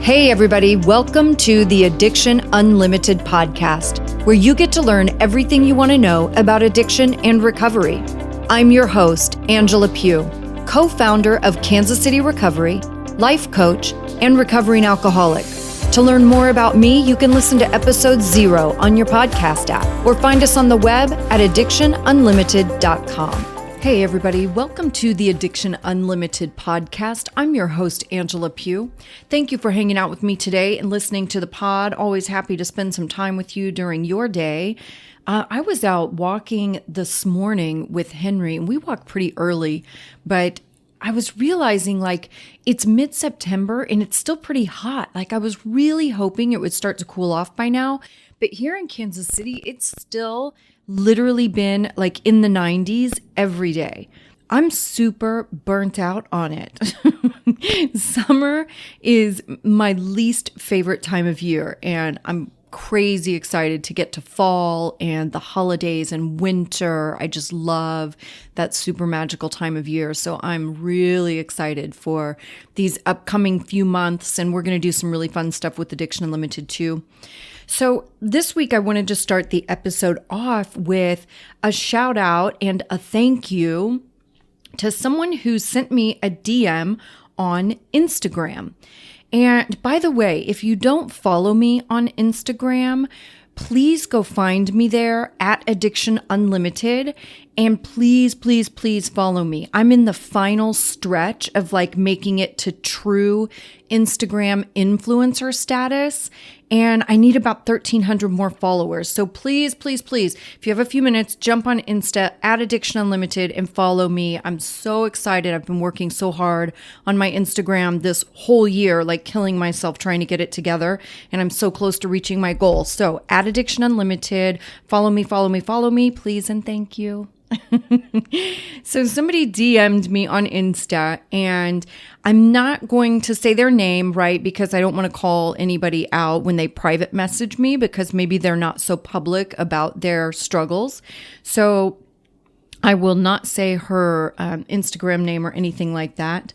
Hey everybody, welcome to the Addiction Unlimited podcast, where you get to learn everything you want to know about addiction and recovery. I'm your host, Angela Pugh, co-founder of Kansas City Recovery, life coach, and recovering alcoholic. To learn more about me, you can listen to episode 0 on your podcast app or find us on the web at addictionunlimited.com. Hey everybody, welcome to the Addiction Unlimited podcast. I'm your host, Angela Pugh. Thank you for hanging out with me today and listening to the pod. Always happy to spend some time with you during your day. I was out walking this morning with Henry, and we walked pretty early, but I was realizing it's mid-September and it's still pretty hot. I was really hoping it would start to cool off by now, but here in Kansas City, it's still literally been in the 90s every day. I'm super burnt out on it. Summer is my least favorite time of year, and I'm crazy excited to get to fall and the holidays and winter. I just love that super magical time of year. So I'm really excited for these upcoming few months, and we're going to do some really fun stuff with Addiction Unlimited too. So this week, I wanted to start the episode off with a shout out and a thank you to someone who sent me a DM on Instagram. And by the way, if you don't follow me on Instagram, please go find me there at Addiction Unlimited. And please, please, please follow me. I'm in the final stretch of making it to true Instagram influencer status. And I need about 1,300 more followers. So please, please, please, if you have a few minutes, jump on Insta at Addiction Unlimited and follow me. I'm so excited. I've been working so hard on my Instagram this whole year, killing myself trying to get it together. And I'm so close to reaching my goal. So at Addiction Unlimited, follow me, follow me, follow me, please, and thank you. So somebody DM'd me on Insta, and I'm not going to say their name, right? Because I don't want to call anybody out when they private message me, because maybe they're not so public about their struggles. So I will not say her Instagram name or anything like that.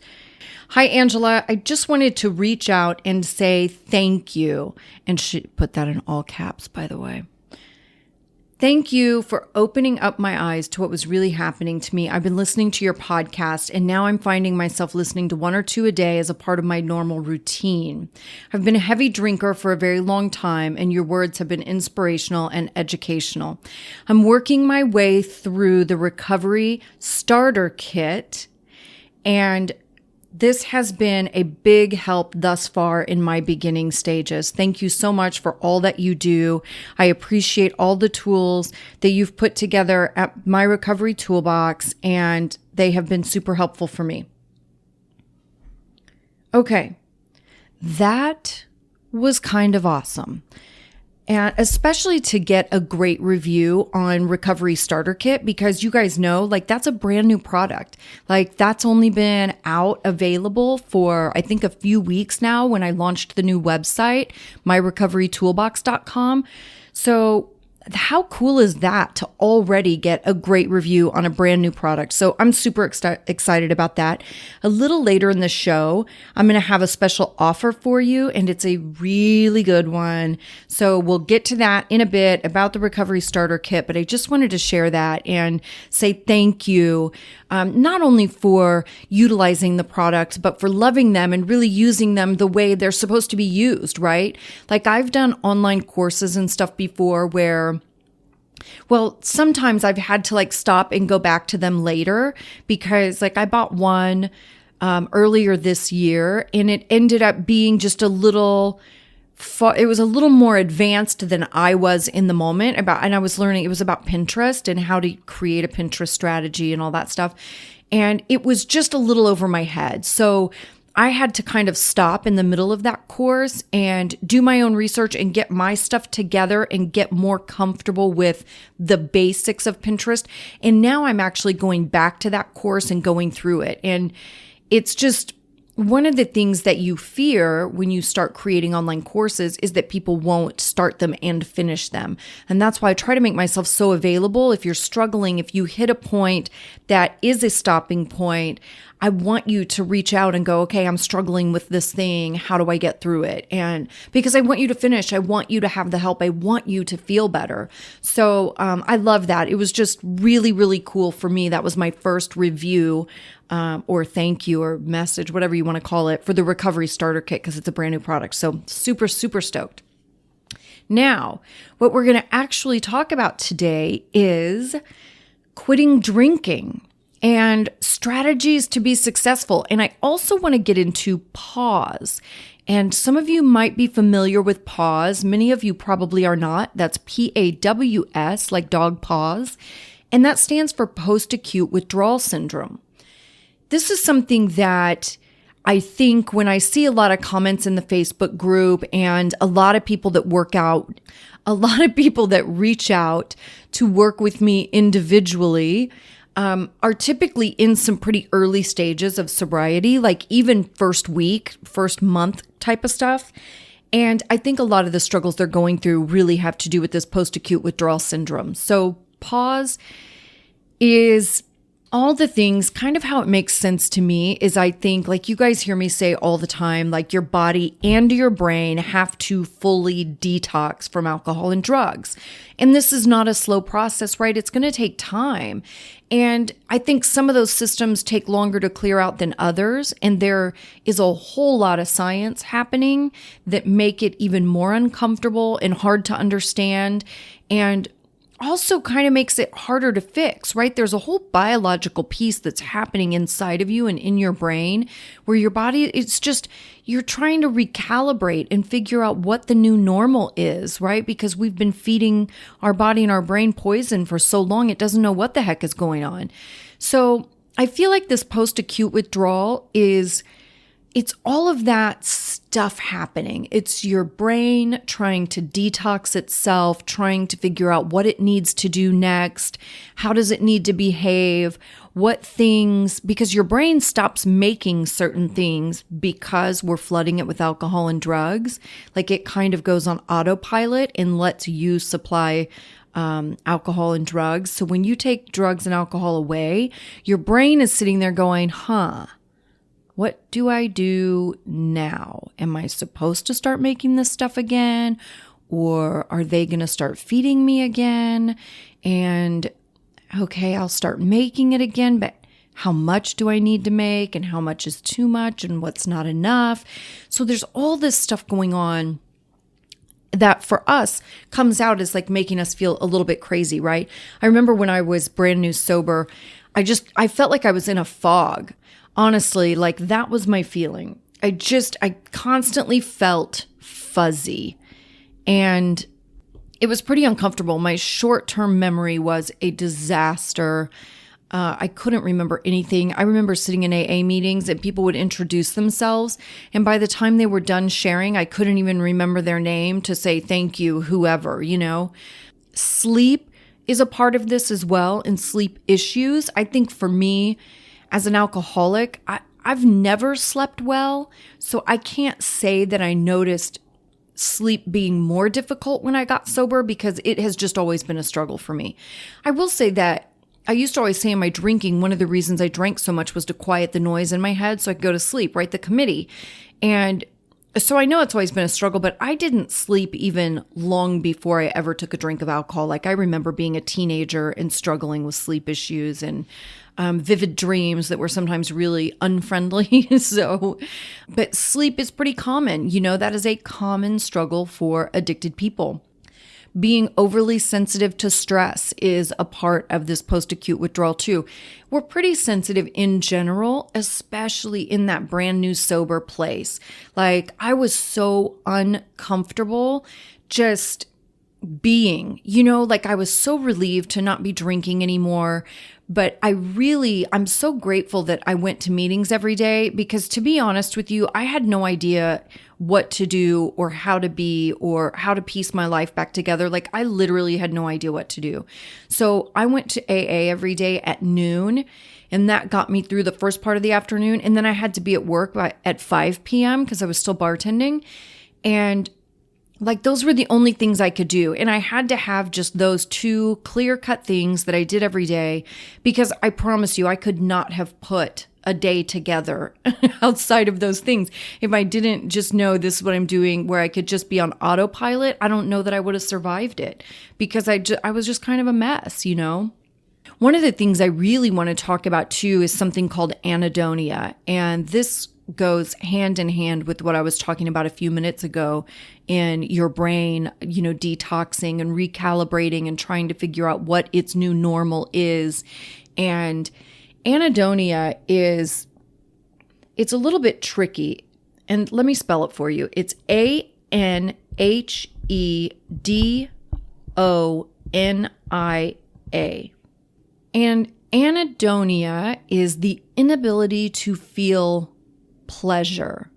Hi, Angela. I just wanted to reach out and say thank you. And she put that in all caps, by the way. Thank you for opening up my eyes to what was really happening to me. I've been listening to your podcast, and now I'm finding myself listening to 1 or 2 a day as a part of my normal routine. I've been a heavy drinker for a very long time, and your words have been inspirational and educational. I'm working my way through the recovery starter kit, and this has been a big help thus far in my beginning stages. Thank you so much for all that you do. I appreciate all the tools that you've put together at my recovery toolbox, and they have been super helpful for me. Okay, that was kind of awesome. And especially to get a great review on Recovery Starter Kit, because you guys know, that's a brand new product. That's only been out available for, I think, a few weeks now when I launched the new website, myrecoverytoolbox.com. So how cool is that to already get a great review on a brand new product? So I'm super excited about that. A little later in the show, I'm going to have a special offer for you, and it's a really good one. So we'll get to that in a bit about the Recovery Starter Kit, but I just wanted to share that and say thank you, not only for utilizing the product, but for loving them and really using them the way they're supposed to be used, right? I've done online courses and stuff before where sometimes I've had to stop and go back to them later because I bought one earlier this year, and it ended up being just it was a little more advanced than I was in the moment and I was learning, it was about Pinterest and how to create a Pinterest strategy and all that stuff. And it was just a little over my head. So I had to kind of stop in the middle of that course and do my own research and get my stuff together and get more comfortable with the basics of Pinterest. And now I'm actually going back to that course and going through it. And it's just one of the things that you fear when you start creating online courses is that people won't start them and finish them. And that's why I try to make myself so available. If you're struggling, if you hit a point that is a stopping point, I want you to reach out and go, okay, I'm struggling with this thing. How do I get through it? And because I want you to finish, I want you to have the help. I want you to feel better. So I love that. It was just really, really cool for me. That was my first review or thank you or message, whatever you want to call it, for the Recovery Starter Kit because it's a brand new product. So super, super stoked. Now, what we're going to actually talk about today is quitting drinking and strategies to be successful. And I also want to get into PAWS. And some of you might be familiar with PAWS. Many of you probably are not. That's PAWS, like dog paws. And that stands for Post Acute Withdrawal Syndrome. This is something that I think when I see a lot of comments in the Facebook group and a lot of people that work out, a lot of people that reach out to work with me individually, are typically in some pretty early stages of sobriety, like even first week, first month type of stuff. And I think a lot of the struggles they're going through really have to do with this post-acute withdrawal syndrome. So PAWS is all the things, kind of how it makes sense to me is I think, like you guys hear me say all the time, like your body and your brain have to fully detox from alcohol and drugs. And this is not a slow process, right? It's going to take time. And I think some of those systems take longer to clear out than others. And there is a whole lot of science happening that make it even more uncomfortable and hard to understand. And also kind of makes it harder to fix, right? There's a whole biological piece that's happening inside of you and in your brain where your body, it's just, you're trying to recalibrate and figure out what the new normal is, right? Because we've been feeding our body and our brain poison for so long, it doesn't know what the heck is going on. So I feel like this post-acute withdrawal it's all of that stuff happening. It's your brain trying to detox itself, trying to figure out what it needs to do next. How does it need to behave? What things, because your brain stops making certain things because we're flooding it with alcohol and drugs. Like it kind of goes on autopilot and lets you supply alcohol and drugs. So when you take drugs and alcohol away, your brain is sitting there going, what do I do now? Am I supposed to start making this stuff again? Or are they going to start feeding me again? And okay, I'll start making it again, but how much do I need to make? And how much is too much? And what's not enough? So there's all this stuff going on that for us comes out as like making us feel a little bit crazy, right? I remember when I was brand new sober, I felt like I was in a fog. Honestly, like that was my feeling. I constantly felt fuzzy and it was pretty uncomfortable. My short-term memory was a disaster. I couldn't remember anything. I remember sitting in AA meetings and people would introduce themselves. And by the time they were done sharing, I couldn't even remember their name to say thank you, whoever, Sleep is a part of this as well, and sleep issues. I think for me, as an alcoholic, I've never slept well, so I can't say that I noticed sleep being more difficult when I got sober because it has just always been a struggle for me. I will say that I used to always say in my drinking, one of the reasons I drank so much was to quiet the noise in my head so I could go to sleep, right? The committee. And so I know it's always been a struggle, but I didn't sleep even long before I ever took a drink of alcohol. Like I remember being a teenager and struggling with sleep issues and vivid dreams that were sometimes really unfriendly. But sleep is pretty common. That is a common struggle for addicted people. Being overly sensitive to stress is a part of this post-acute withdrawal too. We're pretty sensitive in general, especially in that brand new sober place. Like I was so uncomfortable just being, like I was so relieved to not be drinking anymore. But I'm so grateful that I went to meetings every day because to be honest with you, I had no idea what to do or how to be or how to piece my life back together. Like I literally had no idea what to do. So I went to AA every day at noon And that got me through the first part of the afternoon. And then I had to be at work at 5 p.m. because I was still bartending. And like those were the only things I could do. And I had to have just those two clear-cut things that I did every day, because I promise you, I could not have put a day together outside of those things. If I didn't just know this is what I'm doing, where I could just be on autopilot, I don't know that I would have survived it, because I was just kind of a mess, you know? One of the things I really want to talk about too is something called anhedonia. And this goes hand in hand with what I was talking about a few minutes ago in your brain, you know, detoxing and recalibrating and trying to figure out what its new normal is. And anhedonia it's a little bit tricky. And let me spell it for you. It's ANHEDONIA. And anhedonia is the inability to feel pleasure.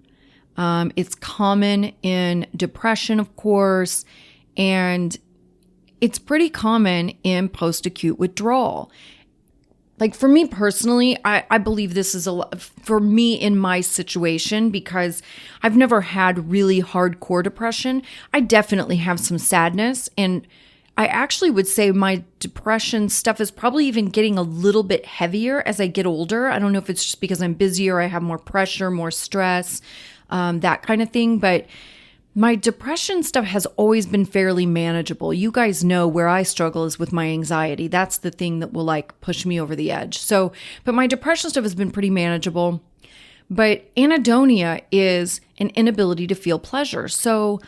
It's common in depression, of course, and it's pretty common in post-acute withdrawal. Like for me personally, I believe this is for me in my situation, because I've never had really hardcore depression. I definitely have some sadness, and I actually would say my depression stuff is probably even getting a little bit heavier as I get older. I don't know if it's just because I'm busier, I have more pressure, more stress, that kind of thing. But my depression stuff has always been fairly manageable. You guys know where I struggle is with my anxiety. That's the thing that will like push me over the edge. But my depression stuff has been pretty manageable. But anhedonia is an inability to feel pleasure. So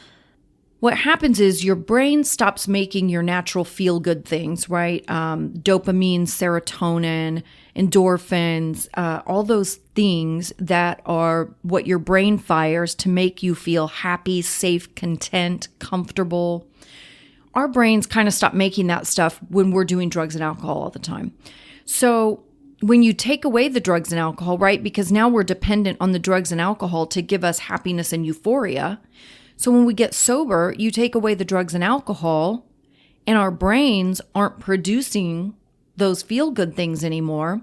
what happens is your brain stops making your natural feel-good things, right? Dopamine, serotonin, endorphins, all those things that are what your brain fires to make you feel happy, safe, content, comfortable. Our brains kind of stop making that stuff when we're doing drugs and alcohol all the time. So when you take away the drugs and alcohol, right? Because now we're dependent on the drugs and alcohol to give us happiness and euphoria. So when we get sober, you take away the drugs and alcohol, and our brains aren't producing those feel-good things anymore,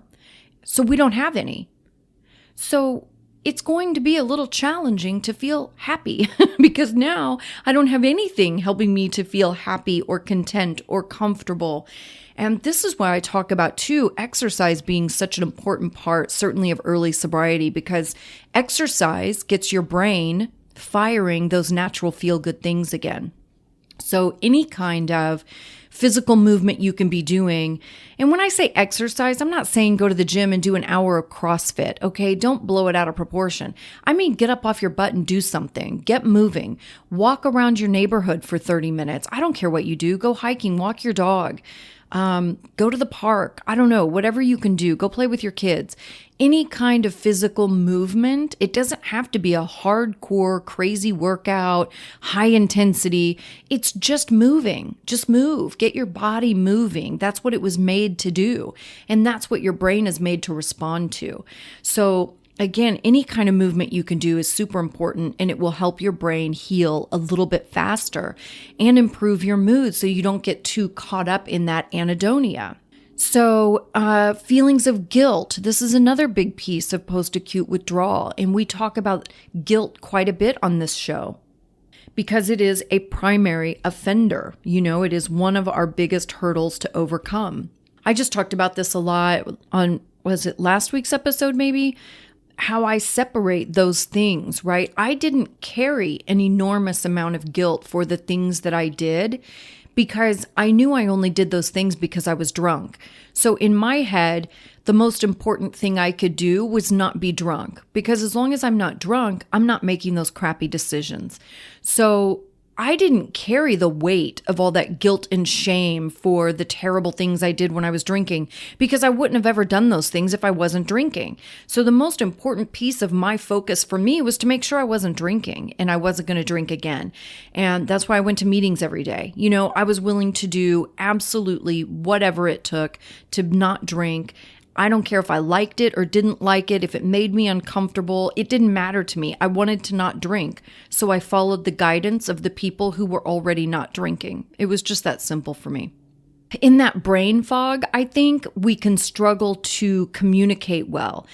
so we don't have any. So it's going to be a little challenging to feel happy because now I don't have anything helping me to feel happy or content or comfortable. And this is why I talk about, too, exercise being such an important part, certainly of early sobriety, because exercise gets your brain firing those natural feel-good things again. So any kind of physical movement you can be doing. And when I say exercise, I'm not saying go to the gym and do an hour of CrossFit, okay? Don't blow it out of proportion. I mean, get up off your butt and do something. Get moving. Walk around your neighborhood for 30 minutes. I don't care what you do. Go hiking, walk your dog. Go to the park. I don't know, whatever you can do. Go play with your kids. Any kind of physical movement. It doesn't have to be a hardcore, crazy workout, high intensity. It's just moving. Just move. Get your body moving. That's what it was made to do. And that's what your brain is made to respond to. So again, any kind of movement you can do is super important, and it will help your brain heal a little bit faster and improve your mood so you don't get too caught up in that anhedonia. So feelings of guilt. This is another big piece of post-acute withdrawal, and we talk about guilt quite a bit on this show because it is a primary offender. You know, it is one of our biggest hurdles to overcome. I just talked about this a lot on, was it last week's episode maybe? How I separate those things, right? I didn't carry an enormous amount of guilt for the things that I did because I knew I only did those things because I was drunk. So in my head, the most important thing I could do was not be drunk, because as long as I'm not drunk, I'm not making those crappy decisions. So I didn't carry the weight of all that guilt and shame for the terrible things I did when I was drinking, because I wouldn't have ever done those things if I wasn't drinking. So the most important piece of my focus for me was to make sure I wasn't drinking and I wasn't going to drink again. And that's why I went to meetings every day. You know, I was willing to do absolutely whatever it took to not drink. I don't care if I liked it or didn't like it, if it made me uncomfortable, it didn't matter to me. I wanted to not drink. So I followed the guidance of the people who were already not drinking. It was just that simple for me. in that brain fog, I think we can struggle to communicate well.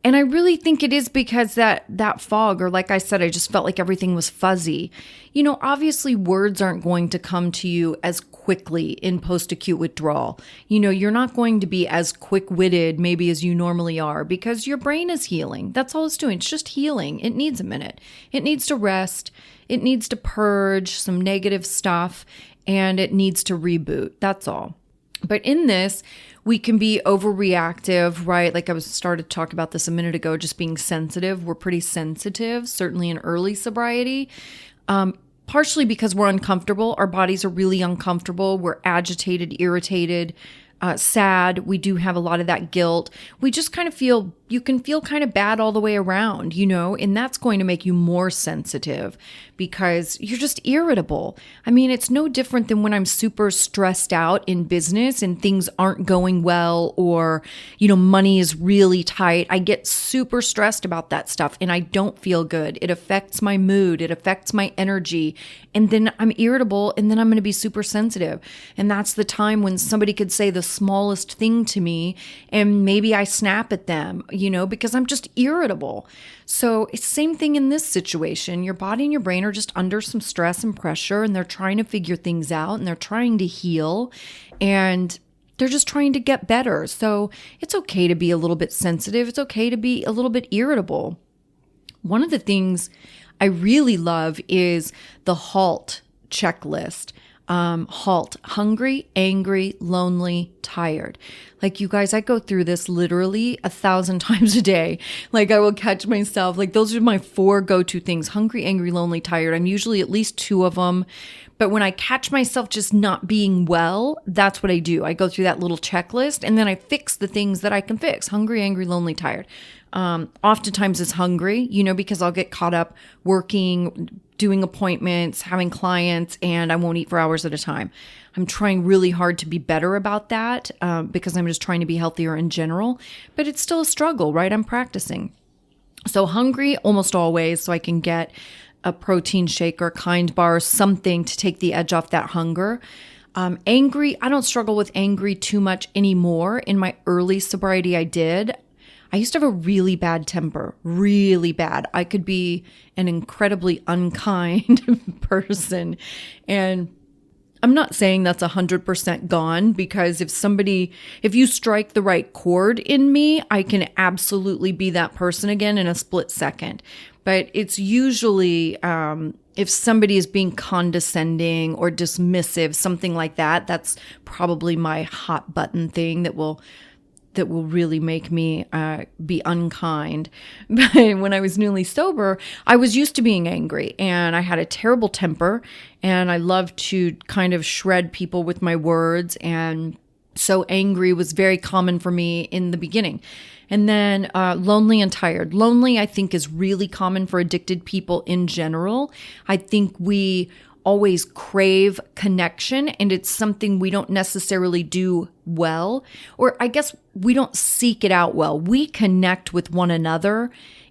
And I really think it is because that fog, or like I said, I just felt like everything was fuzzy. Obviously words aren't going to come to you as quickly in post-acute withdrawal. You're not going to be as quick-witted maybe as you normally are because your brain is healing. That's all it's doing. It's just healing. It needs a minute. It needs to rest. It needs to purge some negative stuff, and it needs to reboot. That's all. But in this, we can be overreactive, right? Like I started to talk about this a minute ago, just being sensitive. We're pretty sensitive, certainly in early sobriety, partially because we're uncomfortable. Our bodies are really uncomfortable. We're agitated, irritated, sad. We do have a lot of that guilt. We just kind of you can feel kind of bad all the way around, and that's going to make you more sensitive because you're just irritable. I mean, it's no different than when I'm super stressed out in business and things aren't going well, or, money is really tight. I get super stressed about that stuff and I don't feel good. It affects my mood. It affects my energy. And then I'm irritable, and then I'm going to be super sensitive. And that's the time when somebody could say the smallest thing to me and maybe I snap at them, because I'm just irritable. So it's the same thing in this situation. Your body and your brain are just under some stress and pressure, and they're trying to figure things out, and they're trying to heal, and they're just trying to get better. So it's okay to be a little bit sensitive. It's okay to be a little bit irritable. One of the things I really love is the HALT checklist. HALT: hungry, angry, lonely, tired. Like, you guys, I go through this literally 1,000 times a day. Like, I will catch myself, like, those are my 4 go-to things: hungry, angry, lonely, tired. I'm usually at least 2 of them. But when I catch myself just not being well, that's what I do. I go through that little checklist, and then I fix the things that I can fix: hungry, angry, lonely, tired. Oftentimes it's hungry, because I'll get caught up working, doing appointments, having clients, and I won't eat for hours at a time. I'm trying really hard to be better about that because I'm just trying to be healthier in general, but it's still a struggle, right? I'm practicing. So hungry almost always, so I can get a protein shake or a Kind bar, something to take the edge off that hunger. Angry, I don't struggle with angry too much anymore. In my early sobriety, I did. I used to have a really bad temper, really bad. I could be an incredibly unkind person. And I'm not saying that's 100% gone, because if you strike the right chord in me, I can absolutely be that person again in a split second. But it's usually, if somebody is being condescending or dismissive, something like that, that's probably my hot button thing that will really make me be unkind. But when I was newly sober, I was used to being angry, and I had a terrible temper, and I loved to kind of shred people with my words. And so angry was very common for me in the beginning. And then lonely and tired. Lonely, I think, is really common for addicted people in general. I think we always crave connection, and it's something we don't necessarily do well, or I guess we don't seek it out well. We connect with one another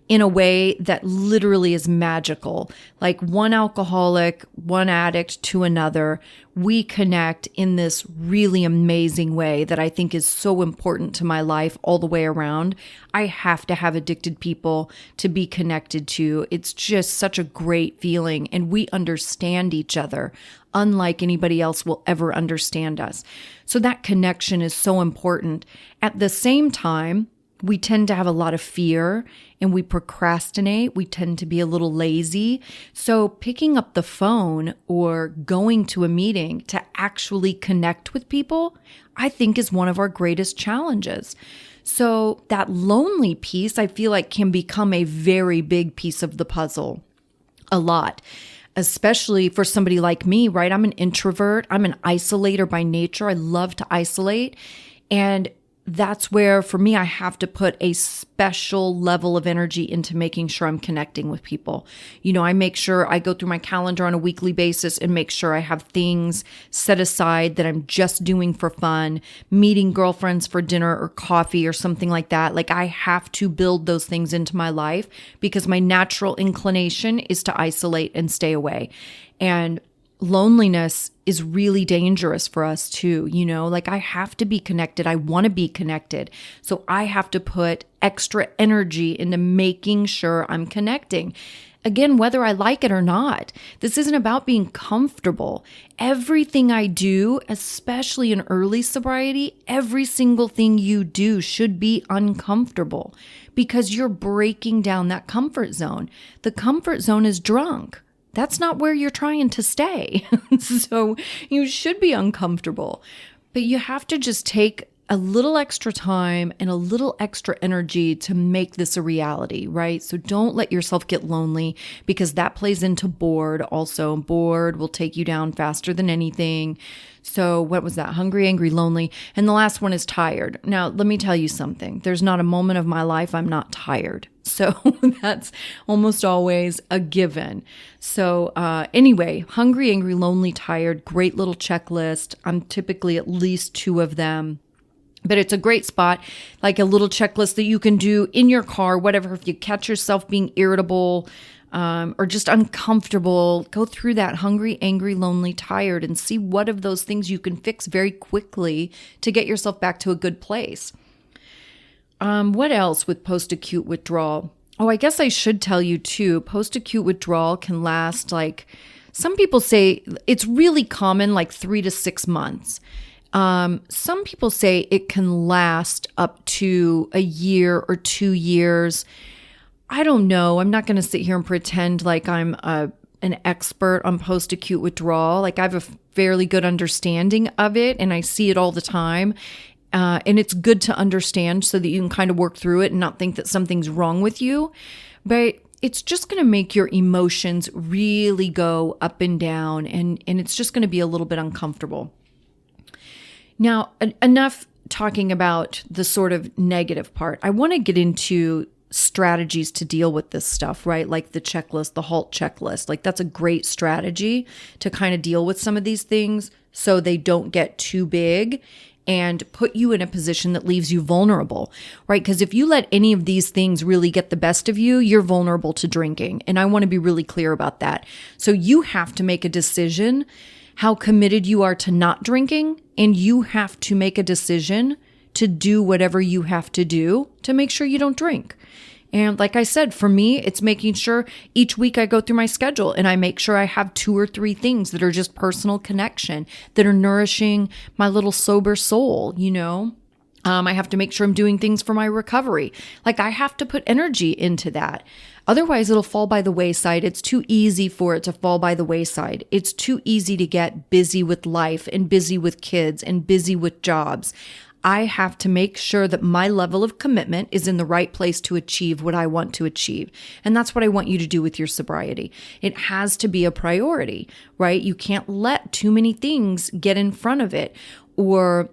in a way that literally is magical. Like one alcoholic, one addict to another, we connect in this really amazing way that I think is so important to my life all the way around. I have to have addicted people to be connected to. It's just such a great feeling, and we understand each other unlike anybody else will ever understand us. So that connection is so important. At the same time, we tend to have a lot of fear, and we procrastinate. We tend to be a little lazy. So picking up the phone or going to a meeting to actually connect with people, I think, is one of our greatest challenges. So that lonely piece, I feel like, can become a very big piece of the puzzle. A lot. Especially for somebody like me, right? I'm an introvert. I'm an isolator by nature. I love to isolate. And that's where, for me, I have to put a special level of energy into making sure I'm connecting with people. I make sure I go through my calendar on a weekly basis and make sure I have things set aside that I'm just doing for fun, meeting girlfriends for dinner or coffee or something like that. Like, I have to build those things into my life because my natural inclination is to isolate and stay away. And loneliness is really dangerous for us too. Like I have to be connected. I want to be connected. So I have to put extra energy into making sure I'm connecting. Again, whether I like it or not, this isn't about being comfortable. Everything I do, especially in early sobriety, every single thing you do should be uncomfortable because you're breaking down that comfort zone. The comfort zone is drunk. That's not where you're trying to stay. So you should be uncomfortable, but you have to just take a little extra time and a little extra energy to make this a reality, right? So don't let yourself get lonely because that plays into bored. Also, bored will take you down faster than anything. So what was that? Hungry, angry, lonely. And the last one is tired. Now, let me tell you something. There's not a moment of my life I'm not tired. So that's almost always a given. So anyway, hungry, angry, lonely, tired, great little checklist. I'm typically at least 2 of them. But it's a great spot, like a little checklist that you can do in your car, whatever. If you catch yourself being irritable or just uncomfortable, go through that hungry, angry, lonely, tired, and see what of those things you can fix very quickly to get yourself back to a good place. What else with post-acute withdrawal? Oh, I guess I should tell you too, post-acute withdrawal can last some people say it's really common, like 3 to 6 months. Some people say it can last up to a year or 2 years. I don't know. I'm not going to sit here and pretend like I'm an expert on post-acute withdrawal. Like I have a fairly good understanding of it and I see it all the time. And it's good to understand so that you can kind of work through it and not think that something's wrong with you. But it's just going to make your emotions really go up and down and it's just going to be a little bit uncomfortable. Now, enough talking about the sort of negative part. I want to get into strategies to deal with this stuff, right? Like the checklist, the HALT checklist. Like that's a great strategy to kind of deal with some of these things so they don't get too big and put you in a position that leaves you vulnerable, right? Because if you let any of these things really get the best of you, you're vulnerable to drinking. And I want to be really clear about that. So you have to make a decision how committed you are to not drinking, and you have to make a decision to do whatever you have to do to make sure you don't drink. And like I said, for me, it's making sure each week I go through my schedule and I make sure I have 2 or 3 things that are just personal connection, that are nourishing my little sober soul, I have to make sure I'm doing things for my recovery. Like I have to put energy into that. Otherwise, it'll fall by the wayside. It's too easy for it to fall by the wayside. It's too easy to get busy with life and busy with kids and busy with jobs. I have to make sure that my level of commitment is in the right place to achieve what I want to achieve. And that's what I want you to do with your sobriety. It has to be a priority, right? You can't let too many things get in front of it, or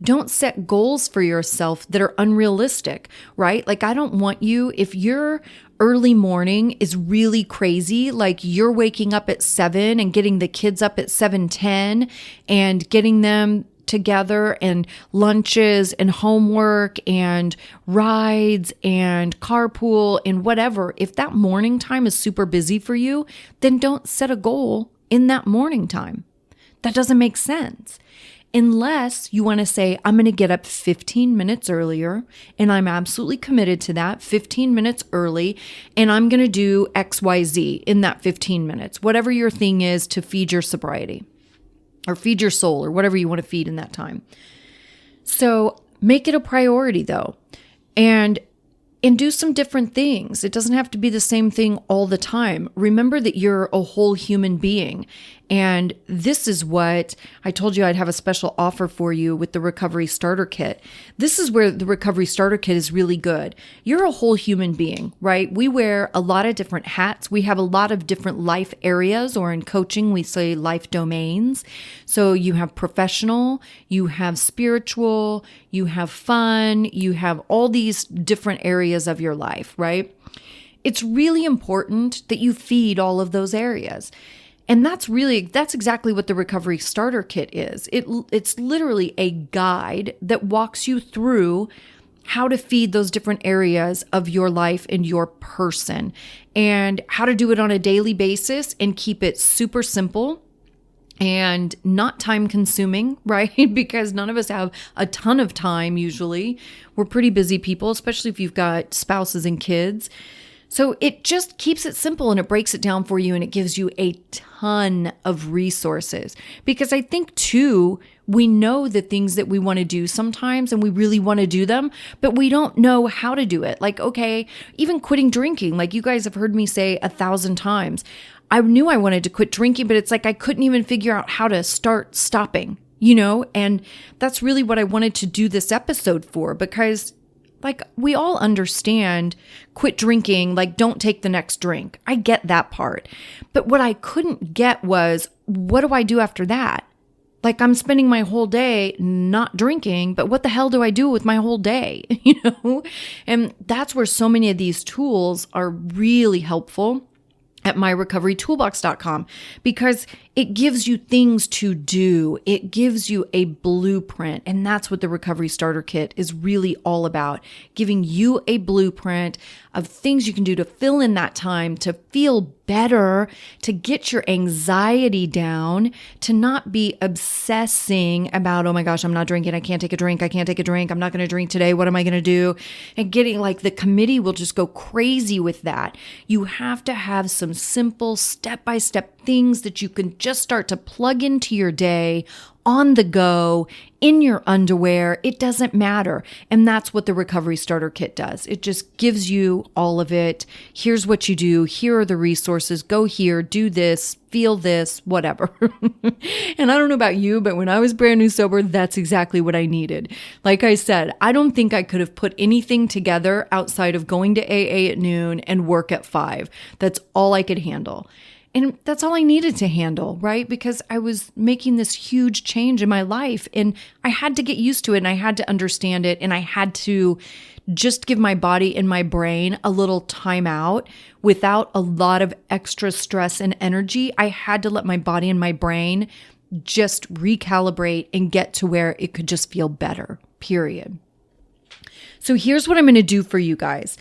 don't set goals for yourself that are unrealistic, right? Like I don't want you, if your early morning is really crazy, like you're waking up at 7 and getting the kids up at 7:10 and getting them together and lunches and homework and rides and carpool and whatever. If that morning time is super busy for you, then don't set a goal in that morning time. That doesn't make sense. Unless you want to say, I'm going to get up 15 minutes earlier and I'm absolutely committed to that 15 minutes early and I'm going to do XYZ in that 15 minutes, whatever your thing is to feed your sobriety or feed your soul or whatever you want to feed in that time. So make it a priority though, and do some different things. It doesn't have to be the same thing all the time. Remember that you're a whole human being. And this is what I told you I'd have a special offer for you with the Recovery Starter Kit. This is where the Recovery Starter Kit is really good. You're a whole human being, right? We wear a lot of different hats. We have a lot of different life areas, or in coaching, we say life domains. So you have professional, you have spiritual, you have fun, you have all these different areas of your life, right? It's really important that you feed all of those areas. And that's exactly what the Recovery Starter Kit is. It's literally a guide that walks you through how to feed those different areas of your life and your person, and how to do it on a daily basis and keep it super simple and not time consuming, right? Because none of us have a ton of time usually. We're pretty busy people, especially if you've got spouses and kids. So it just keeps it simple and it breaks it down for you, and it gives you a ton of resources. Because I think too, we know the things that we want to do sometimes and we really want to do them, but we don't know how to do it. Like, okay, even quitting drinking, like you guys have heard me say 1,000 times. I knew I wanted to quit drinking, but it's like I couldn't even figure out how to start stopping, and that's really what I wanted to do this episode for, because like we all understand quit drinking, like don't take the next drink. I get that part. But what I couldn't get was, what do I do after that? Like I'm spending my whole day not drinking, but what the hell do I do with my whole day? And that's where so many of these tools are really helpful at myrecoverytoolbox.com, because it gives you things to do. It gives you a blueprint. And that's what the Recovery Starter Kit is really all about, giving you a blueprint of things you can do to fill in that time, to feel better, to get your anxiety down, to not be obsessing about, oh my gosh, I'm not drinking. I can't take a drink. I can't take a drink. I'm not going to drink today. What am I going to do? And getting like the committee will just go crazy with that. You have to have some simple step-by-step things that you can just start to plug into your day on the go, in your underwear. It doesn't matter. And that's what the Recovery Starter Kit does. It just gives you all of it. Here's what you do. Here are the resources. Go here, do this, feel this, whatever. And I don't know about you, but when I was brand new sober, that's exactly what I needed. Like I said, I don't think I could have put anything together outside of going to AA at noon and work at 5. That's all I could handle. And that's all I needed to handle, right? Because I was making this huge change in my life and I had to get used to it and I had to understand it and I had to just give my body and my brain a little time out without a lot of extra stress and energy. I had to let my body and my brain just recalibrate and get to where it could just feel better, period. So here's what I'm going to do for you guys.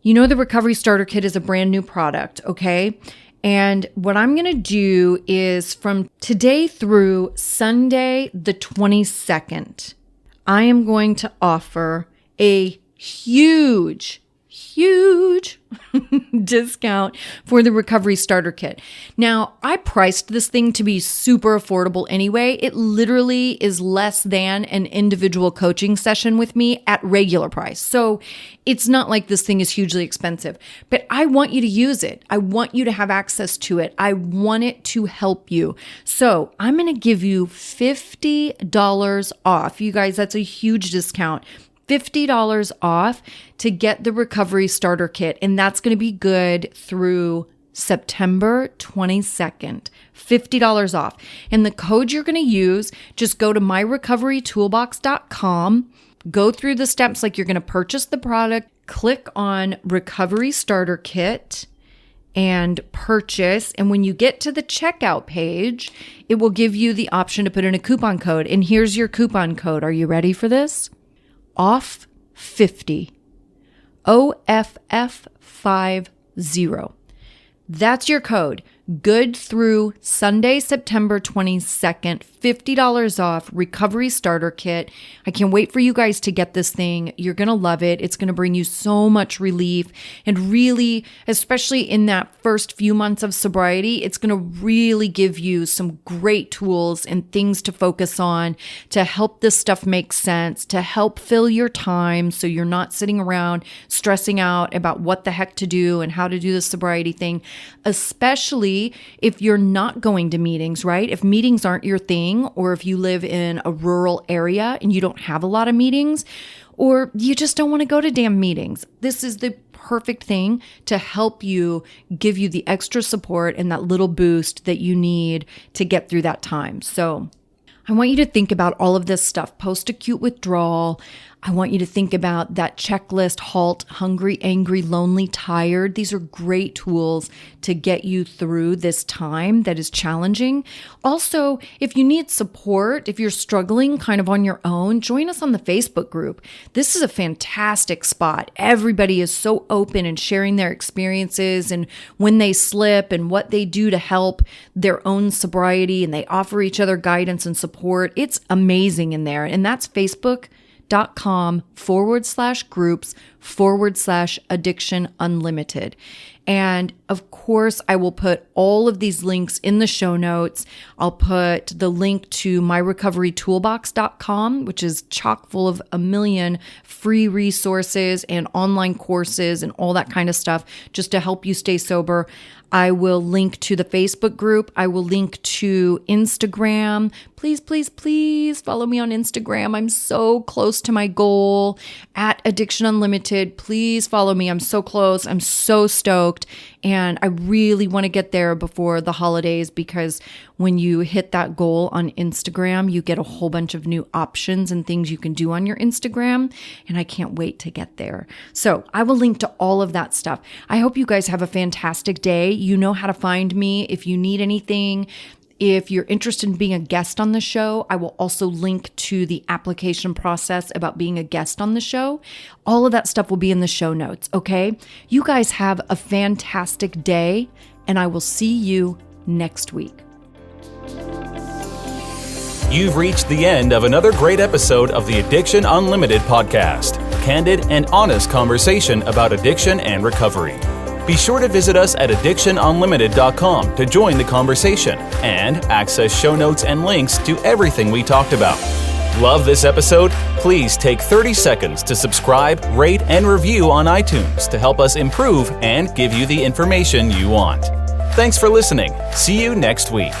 The Recovery Starter Kit is a brand new product, okay? And what I'm going to do is from today through Sunday, the 22nd, I am going to offer a huge discount for the Recovery Starter Kit. Now, I priced this thing to be super affordable anyway. It literally is less than an individual coaching session with me at regular price. So it's not like this thing is hugely expensive, but I want you to use it. I want you to have access to it. I want it to help you. So I'm going to give you $50 off. You guys, that's a huge discount. $50 off to get the Recovery Starter Kit. And that's going to be good through September 22nd. $50 off. And the code you're going to use, just go to myrecoverytoolbox.com, go through the steps like you're going to purchase the product, click on Recovery Starter Kit and purchase. And when you get to the checkout page, it will give you the option to put in a coupon code. And here's your coupon code. Are you ready for this? Off 50. OFF50. That's your code. Good through Sunday, September 22nd, $50 off Recovery Starter Kit. I can't wait for you guys to get this thing. You're going to love it. It's going to bring you so much relief. And really, especially in that first few months of sobriety, it's going to really give you some great tools and things to focus on to help this stuff make sense, to help fill your time so you're not sitting around stressing out about what the heck to do and how to do the sobriety thing, especially if you're not going to meetings, right? If meetings aren't your thing, or if you live in a rural area and you don't have a lot of meetings, or you just don't want to go to damn meetings, this is the perfect thing to help you, give you the extra support and that little boost that you need to get through that time. So I want you to think about all of this stuff, post-acute withdrawal, I want you to think about that checklist: HALT, hungry, angry, lonely, tired. These are great tools to get you through this time that is challenging. Also, if you need support, if you're struggling kind of on your own, join us on the Facebook group. This is a fantastic spot. Everybody is so open and sharing their experiences and when they slip and what they do to help their own sobriety, and they offer each other guidance and support. It's amazing in there. And that's facebook.com/groups/addiction unlimited. And of course, I will put all of these links in the show notes. I'll put the link to myrecoverytoolbox.com, which is chock full of a million free resources and online courses and all that kind of stuff just to help you stay sober. I will link to the Facebook group. I will link to Instagram. Please, please, please follow me on Instagram. I'm so close to my goal at Addiction Unlimited. Please follow me. I'm so close. I'm so stoked. And I really want to get there before the holidays, because when you hit that goal on Instagram, you get a whole bunch of new options and things you can do on your Instagram. And I can't wait to get there. So I will link to all of that stuff. I hope you guys have a fantastic day. You know how to find me if you need anything. If you're interested in being a guest on the show, I will also link to the application process about being a guest on the show. All of that stuff will be in the show notes, okay? You guys have a fantastic day, and I will see you next week. You've reached the end of another great episode of the Addiction Unlimited podcast. Candid and honest conversation about addiction and recovery. Be sure to visit us at addictionunlimited.com to join the conversation and access show notes and links to everything we talked about. Love this episode? Please take 30 seconds to subscribe, rate, and review on iTunes to help us improve and give you the information you want. Thanks for listening. See you next week.